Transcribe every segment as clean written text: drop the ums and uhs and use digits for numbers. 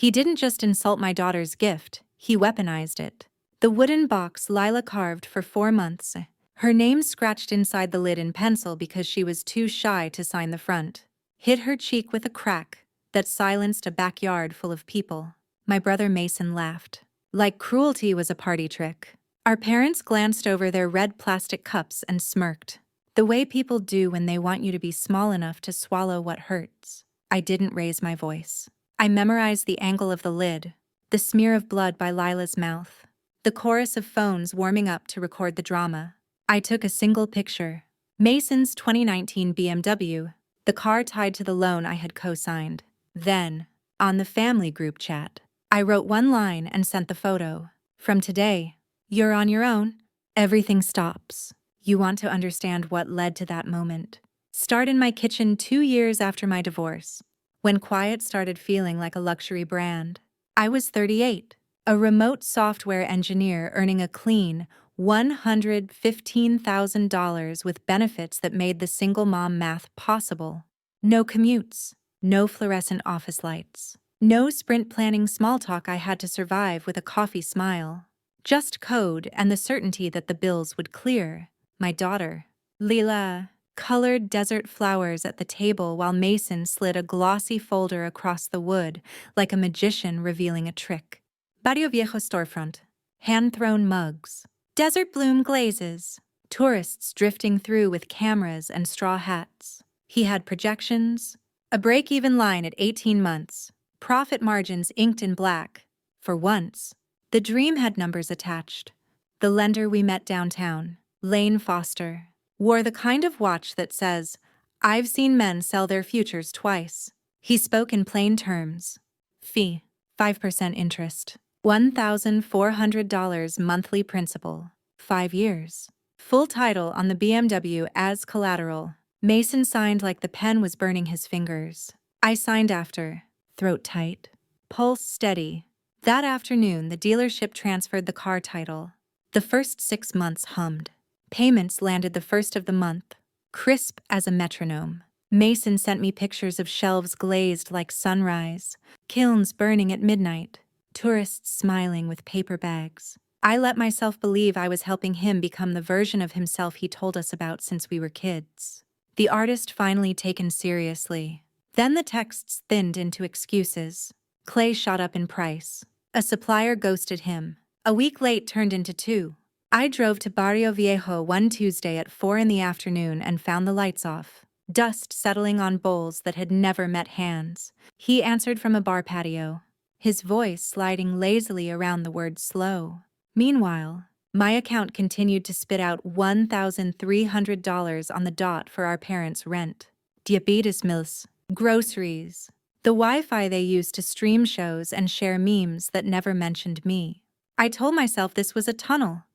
He didn't just insult my daughter's gift, he weaponized it. The wooden box Lila carved for 4 months. Her name scratched inside the lid in pencil because she was too shy to sign the front. Hit her cheek with a crack that silenced a backyard full of people. My brother Mason laughed. Like cruelty was a party trick. Our parents glanced over their red plastic cups and smirked. The way people do when they want you to be small enough to swallow what hurts. I didn't raise my voice. I memorized the angle of the lid, the smear of blood by Lila's mouth, the chorus of phones warming up to record the drama. I took a single picture. Mason's 2019 BMW, the car tied to the loan I had co-signed. Then, on the family group chat, I wrote one line and sent the photo. From today, you're on your own. Everything stops. You want to understand what led to that moment. Start in my kitchen 2 years after my divorce, when quiet started feeling like a luxury brand. I was 38, a remote software engineer earning a clean $115,000 with benefits that made the single mom math possible. No commutes, no fluorescent office lights, no sprint planning small talk I had to survive with a coffee smile. Just code and the certainty that the bills would clear. My daughter, Lila, colored desert flowers at the table while Mason slid a glossy folder across the wood like a magician revealing a trick. Barrio Viejo storefront, hand-thrown mugs, desert bloom glazes, tourists drifting through with cameras and straw hats. He had projections, a break-even line at 18 months, profit margins inked in black. For once, the dream had numbers attached. The lender we met downtown, Lane Foster, wore the kind of watch that says, "I've seen men sell their futures twice." He spoke in plain terms. Fee, 5% interest, $1,400 monthly principal, 5 years. Full title on the BMW as collateral. Mason signed like the pen was burning his fingers. I signed after, throat tight, pulse steady. That afternoon, the dealership transferred the car title. The first 6 months hummed. Payments landed the first of the month, crisp as a metronome. Mason sent me pictures of shelves glazed like sunrise, kilns burning at midnight, tourists smiling with paper bags. I let myself believe I was helping him become the version of himself he told us about since we were kids. The artist finally taken seriously. Then the texts thinned into excuses. Clay shot up in price. A supplier ghosted him. A week late turned into 2. I drove to Barrio Viejo one Tuesday at 4 in the afternoon and found the lights off, dust settling on bowls that had never met hands. He answered from a bar patio, his voice sliding lazily around the word slow. Meanwhile, my account continued to spit out $1,300 on the dot for our parents' rent, diabetes mills, groceries, the Wi-Fi they used to stream shows and share memes that never mentioned me. I told myself this was a tunnel.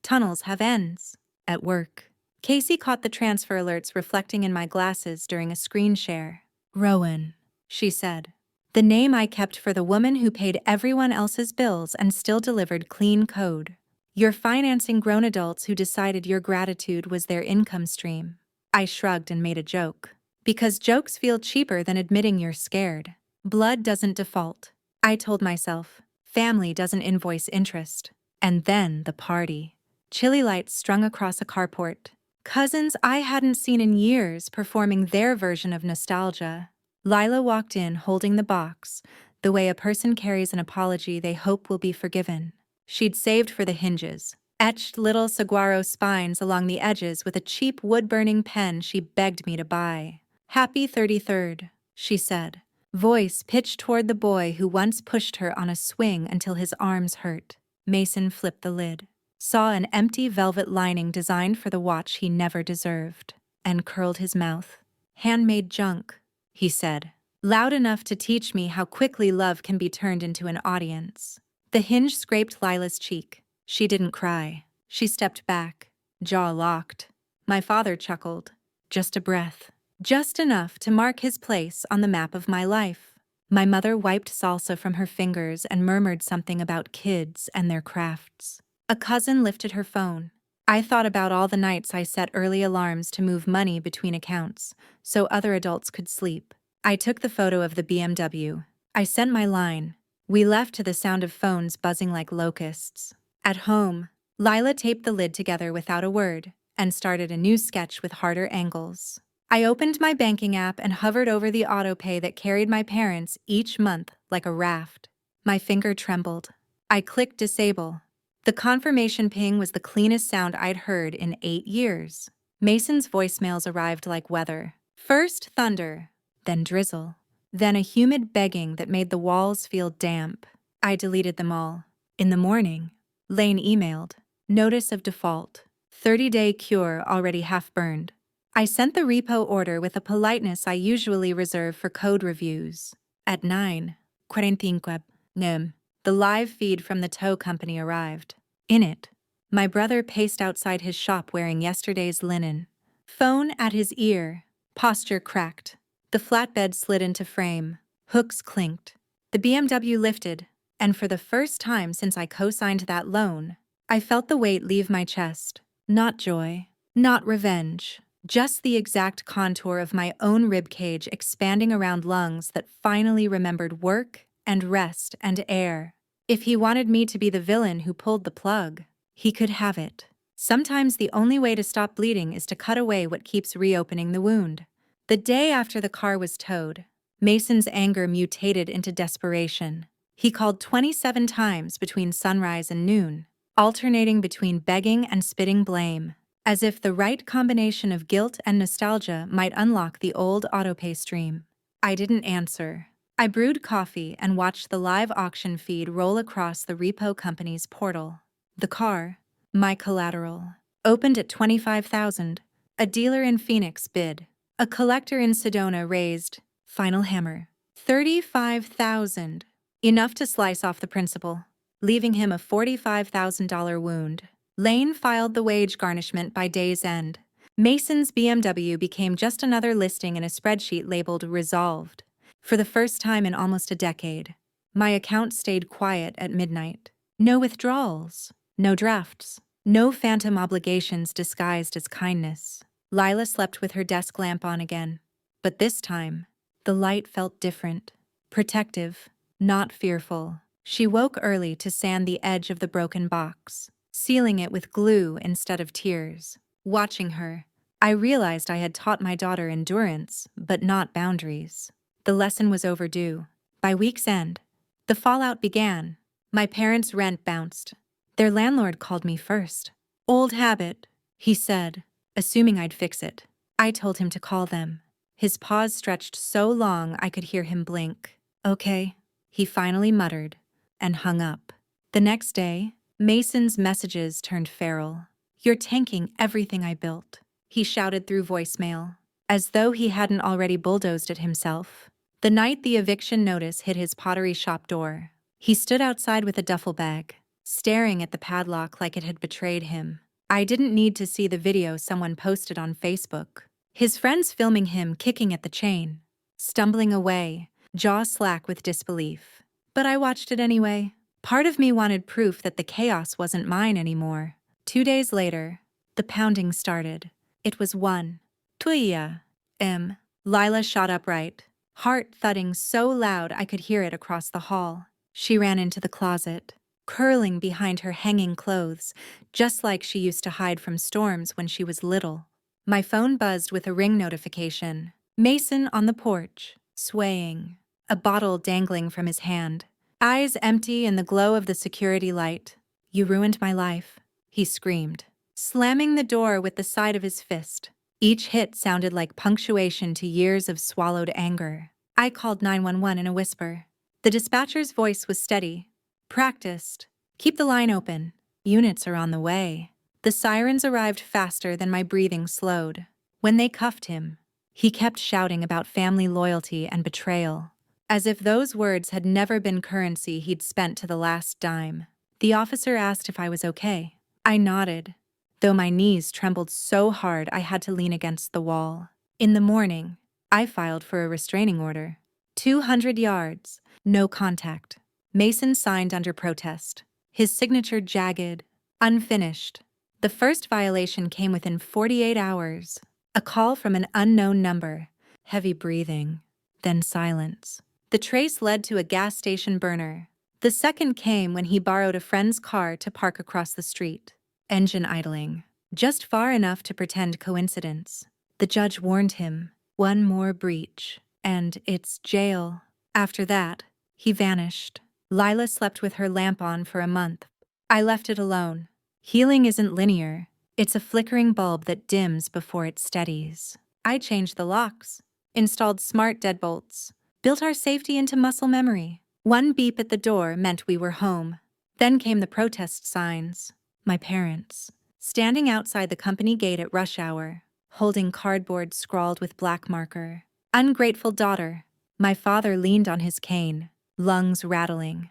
Tunnels have ends. At work, Casey caught the transfer alerts reflecting in my glasses during a screen share. Rowan, she said. The name I kept for the woman who paid everyone else's bills and still delivered clean code. You're financing grown adults who decided your gratitude was their income stream. I shrugged and made a joke. Because jokes feel cheaper than admitting you're scared. Blood doesn't default. I told myself. Family doesn't invoice interest. And then the party. Chili lights strung across a carport. Cousins I hadn't seen in years performing their version of nostalgia. Lila walked in holding the box, the way a person carries an apology they hope will be forgiven. She'd saved for the hinges, etched little saguaro spines along the edges with a cheap wood-burning pen she begged me to buy. "Happy 33rd, she said, voice pitched toward the boy who once pushed her on a swing until his arms hurt. Mason flipped the lid, saw an empty velvet lining designed for the watch he never deserved, and curled his mouth. "Handmade junk," he said, loud enough to teach me how quickly love can be turned into an audience. The hinge scraped Lila's cheek. She didn't cry. She stepped back, jaw locked. My father chuckled. Just a breath. Just enough to mark his place on the map of my life. My mother wiped salsa from her fingers and murmured something about kids and their crafts. A cousin lifted her phone. I thought about all the nights I set early alarms to move money between accounts so other adults could sleep. I took the photo of the BMW. I sent my line, We left to the sound of phones buzzing like locusts. At home, Lila taped the lid together without a word and started a new sketch with harder angles. I opened my banking app and hovered over the autopay that carried my parents each month like a raft. My finger trembled. I clicked disable. The confirmation ping was the cleanest sound I'd heard in 8 years. Mason's voicemails arrived like weather. First thunder, then drizzle, then a humid begging that made the walls feel damp. I deleted them all. In the morning, Lane emailed, notice of default, 30-day cure already half burned. I sent the repo order with a politeness I usually reserve for code reviews. At 9:45 p.m., the live feed from the tow company arrived. In it, my brother paced outside his shop wearing yesterday's linen. Phone at his ear, posture cracked. The flatbed slid into frame, hooks clinked. The BMW lifted, and for the first time since I co-signed that loan, I felt the weight leave my chest. Not joy, not revenge, just the exact contour of my own ribcage expanding around lungs that finally remembered work and rest and air. If he wanted me to be the villain who pulled the plug, he could have it. Sometimes the only way to stop bleeding is to cut away what keeps reopening the wound. The day after the car was towed, Mason's anger mutated into desperation. He called 27 times between sunrise and noon, alternating between begging and spitting blame, as if the right combination of guilt and nostalgia might unlock the old autopay stream. I didn't answer. I brewed coffee and watched the live auction feed roll across the repo company's portal. The car, my collateral, opened at $25,000. A dealer in Phoenix bid. A collector in Sedona raised, final hammer, $35,000. Enough to slice off the principal, leaving him a $45,000 wound. Lane filed the wage garnishment by day's end. Mason's BMW became just another listing in a spreadsheet labeled resolved. For the first time in almost a decade, my account stayed quiet at midnight. No withdrawals, no drafts, no phantom obligations disguised as kindness. Lila slept with her desk lamp on again, but this time, the light felt different, protective, not fearful. She woke early to sand the edge of the broken box, sealing it with glue instead of tears. Watching her, I realized I had taught my daughter endurance, but not boundaries. The lesson was overdue. By week's end, the fallout began. My parents' rent bounced. Their landlord called me first. Old habit, he said, assuming I'd fix it. I told him to call them. His pause stretched so long I could hear him blink. Okay, he finally muttered, and hung up. The next day, Mason's messages turned feral. You're tanking everything I built, he shouted through voicemail, as though he hadn't already bulldozed it himself. The night the eviction notice hit his pottery shop door, he stood outside with a duffel bag, staring at the padlock like it had betrayed him. I didn't need to see the video someone posted on Facebook. His friends filming him kicking at the chain, stumbling away, jaw slack with disbelief. But I watched it anyway. Part of me wanted proof that the chaos wasn't mine anymore. 2 days later, the pounding started. It was 1:00 a.m. Lila shot upright, heart thudding so loud I could hear it across the hall. She ran into the closet, curling behind her hanging clothes, just like she used to hide from storms when she was little. My phone buzzed with a ring notification. Mason on the porch, swaying, a bottle dangling from his hand, eyes empty in the glow of the security light. You ruined my life, he screamed, slamming the door with the side of his fist. Each hit sounded like punctuation to years of swallowed anger. I called 911 in a whisper. The dispatcher's voice was steady, practiced. Keep the line open. Units are on the way. The sirens arrived faster than my breathing slowed. When they cuffed him, he kept shouting about family loyalty and betrayal, as if those words had never been currency he'd spent to the last dime. The officer asked if I was okay. I nodded, though my knees trembled so hard I had to lean against the wall. In the morning, I filed for a restraining order. 200 yards, no contact. Mason signed under protest, his signature jagged, unfinished. The first violation came within 48 hours. A call from an unknown number, heavy breathing, then silence. The trace led to a gas station burner, The second came when he borrowed a friend's car to park across the street. Engine idling. Just far enough to pretend coincidence. The judge warned him, one more breach, and it's jail. After that, he vanished. Lila slept with her lamp on for a month. I left it alone. Healing isn't linear. It's a flickering bulb that dims before it steadies. I changed the locks, installed smart deadbolts, built our safety into muscle memory. One beep at the door meant we were home. Then came the protest signs. My parents, standing outside the company gate at rush hour, holding cardboard scrawled with black marker. Ungrateful daughter. My father leaned on his cane, lungs rattling.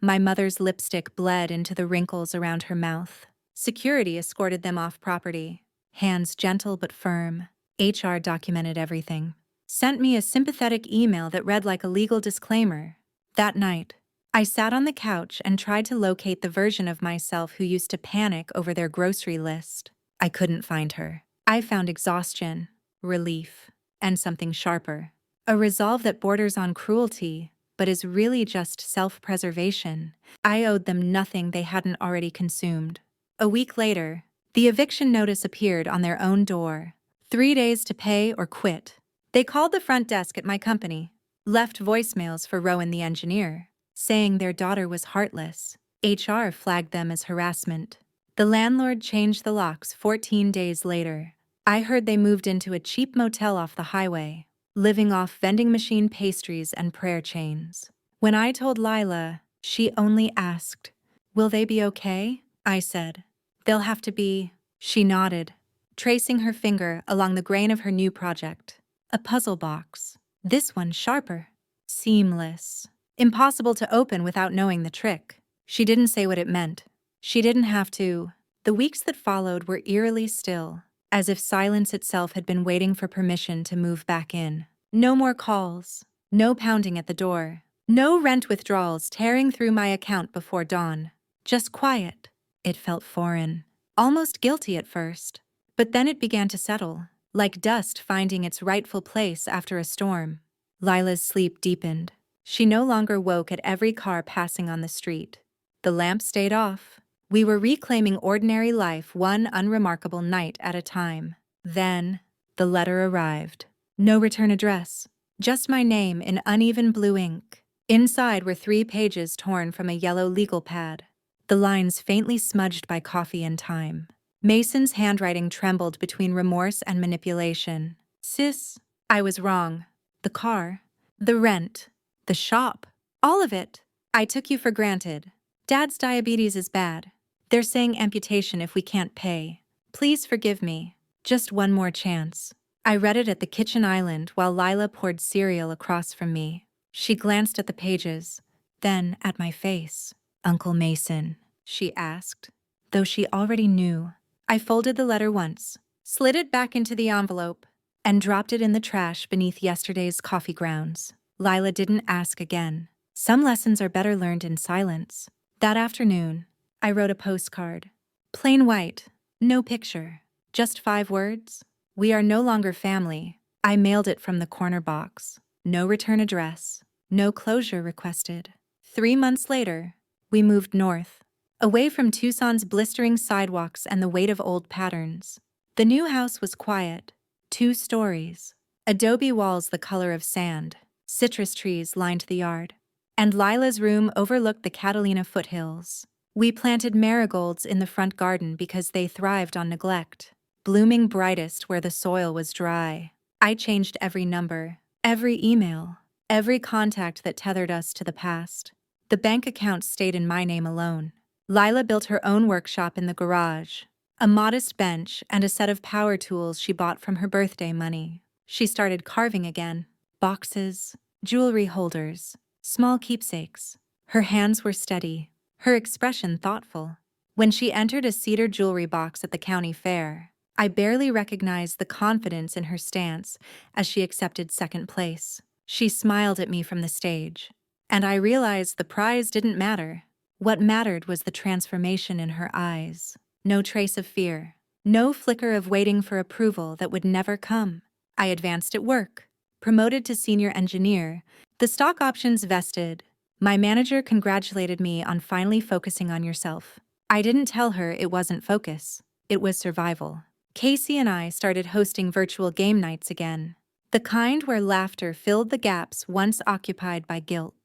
My mother's lipstick bled into the wrinkles around her mouth. Security escorted them off property. Hands gentle but firm. HR documented everything. Sent me a sympathetic email that read like a legal disclaimer. That night, I sat on the couch and tried to locate the version of myself who used to panic over their grocery list. I couldn't find her. I found exhaustion, relief, and something sharper. A resolve that borders on cruelty, but is really just self-preservation. I owed them nothing they hadn't already consumed. A week later, the eviction notice appeared on their own door. 3 days to pay or quit. They called the front desk at my company, left voicemails for Rowan the engineer, saying their daughter was heartless. HR flagged them as harassment. The landlord changed the locks 14 days later. I heard they moved into a cheap motel off the highway, living off vending machine pastries and prayer chains. When I told Lila, she only asked, "Will they be okay?" I said, "They'll have to be." She nodded, tracing her finger along the grain of her new project. A puzzle box. This one sharper. Seamless. Impossible to open without knowing the trick. She didn't say what it meant. She didn't have to. The weeks that followed were eerily still, as if silence itself had been waiting for permission to move back in. No more calls. No pounding at the door. No rent withdrawals tearing through my account before dawn. Just quiet. It felt foreign. Almost guilty at first. But then it began to settle, like dust finding its rightful place after a storm. Lila's sleep deepened. She no longer woke at every car passing on the street. The lamp stayed off. We were reclaiming ordinary life one unremarkable night at a time. Then, the letter arrived. No return address. Just my name in uneven blue ink. Inside were 3 pages torn from a yellow legal pad. The lines faintly smudged by coffee and time. Mason's handwriting trembled between remorse and manipulation. "Sis, I was wrong. The car, the rent, the shop, all of it. I took you for granted. Dad's diabetes is bad. They're saying amputation if we can't pay. Please forgive me. Just one more chance." I read it at the kitchen island while Lila poured cereal across from me. She glanced at the pages, then at my face. "Uncle Mason," she asked, though she already knew. I folded the letter once, slid it back into the envelope, and dropped it in the trash beneath yesterday's coffee grounds. Lila didn't ask again. Some lessons are better learned in silence. That afternoon, I wrote a postcard. Plain white, no picture, just 5 words. "We are no longer family." I mailed it from the corner box. No return address, no closure requested. 3 months later, we moved north, away from Tucson's blistering sidewalks and the weight of old patterns. The new house was quiet, 2 stories, adobe walls the color of sand, citrus trees lined the yard, and Lila's room overlooked the Catalina foothills. We planted marigolds in the front garden because they thrived on neglect, blooming brightest where the soil was dry. I changed every number, every email, every contact that tethered us to the past. The bank account stayed in my name alone. Lila built her own workshop in the garage, a modest bench and a set of power tools she bought from her birthday money. She started carving again. Boxes, jewelry holders, small keepsakes. Her hands were steady, her expression thoughtful. When she entered a cedar jewelry box at the county fair, I barely recognized the confidence in her stance as she accepted second place. She smiled at me from the stage, and I realized the prize didn't matter. What mattered was the transformation in her eyes. No trace of fear, no flicker of waiting for approval that would never come. I advanced at work, promoted to senior engineer, the stock options vested, My manager congratulated me on finally focusing on yourself. I didn't tell her it wasn't focus, it was survival. Casey and I started hosting virtual game nights again. The kind where laughter filled the gaps once occupied by guilt.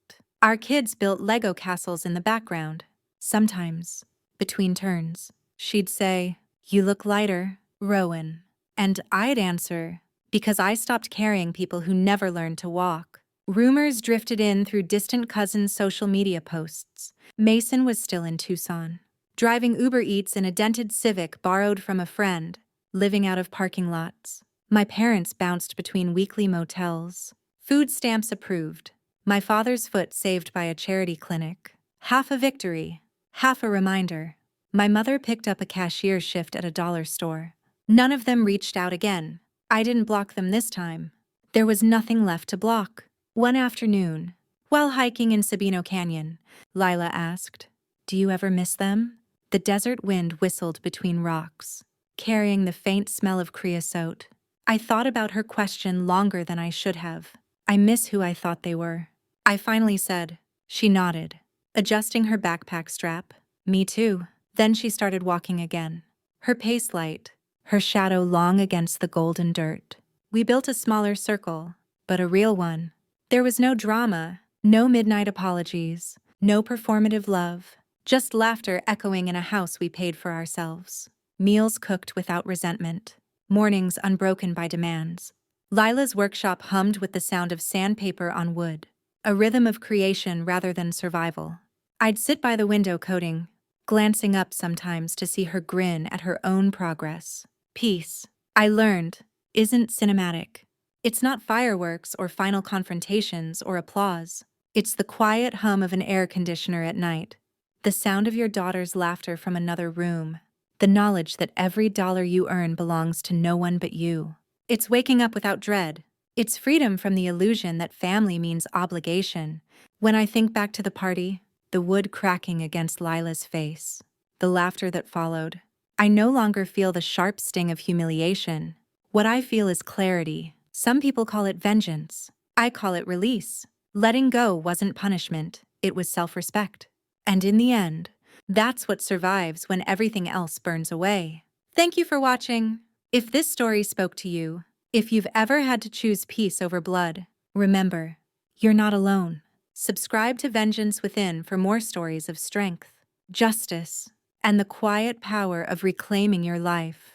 Our kids built Lego castles in the background. Sometimes, between turns, she'd say, "You look lighter, Rowan." And I'd answer, "Because I stopped carrying people who never learned to walk." Rumors drifted in through distant cousins' social media posts. Mason was still in Tucson, driving Uber Eats in a dented Civic borrowed from a friend, living out of parking lots. My parents bounced between weekly motels. Food stamps approved. My father's foot saved by a charity clinic. Half a victory, half a reminder. My mother picked up a cashier shift at a dollar store. None of them reached out again. I didn't block them this time. There was nothing left to block. One afternoon, while hiking in Sabino Canyon, Lila asked, "Do you ever miss them?" The desert wind whistled between rocks, carrying the faint smell of creosote. I thought about her question longer than I should have. "I miss who I thought they were," I finally said. She nodded, adjusting her backpack strap. "Me too." Then she started walking again, her pace light, her shadow long against the golden dirt. We built a smaller circle, but a real one. There was no drama, no midnight apologies, no performative love, just laughter echoing in a house we paid for ourselves. Meals cooked without resentment, mornings unbroken by demands. Lila's workshop hummed with the sound of sandpaper on wood, a rhythm of creation rather than survival. I'd sit by the window coding, glancing up sometimes to see her grin at her own progress. Peace, I learned, isn't cinematic. It's not fireworks or final confrontations or applause. It's the quiet hum of an air conditioner at night, the sound of your daughter's laughter from another room, the knowledge that every dollar you earn belongs to no one but you. It's waking up without dread. It's freedom from the illusion that family means obligation. When I think back to the party, the wood cracking against Lila's face, the laughter that followed, I no longer feel the sharp sting of humiliation. What I feel is clarity. Some people call it vengeance. I call it release. Letting go wasn't punishment, it was self-respect. And in the end, that's what survives when everything else burns away. Thank you for watching. If this story spoke to you, if you've ever had to choose peace over blood, remember, you're not alone. Subscribe to Vengeance Within for more stories of strength, justice, and the quiet power of reclaiming your life.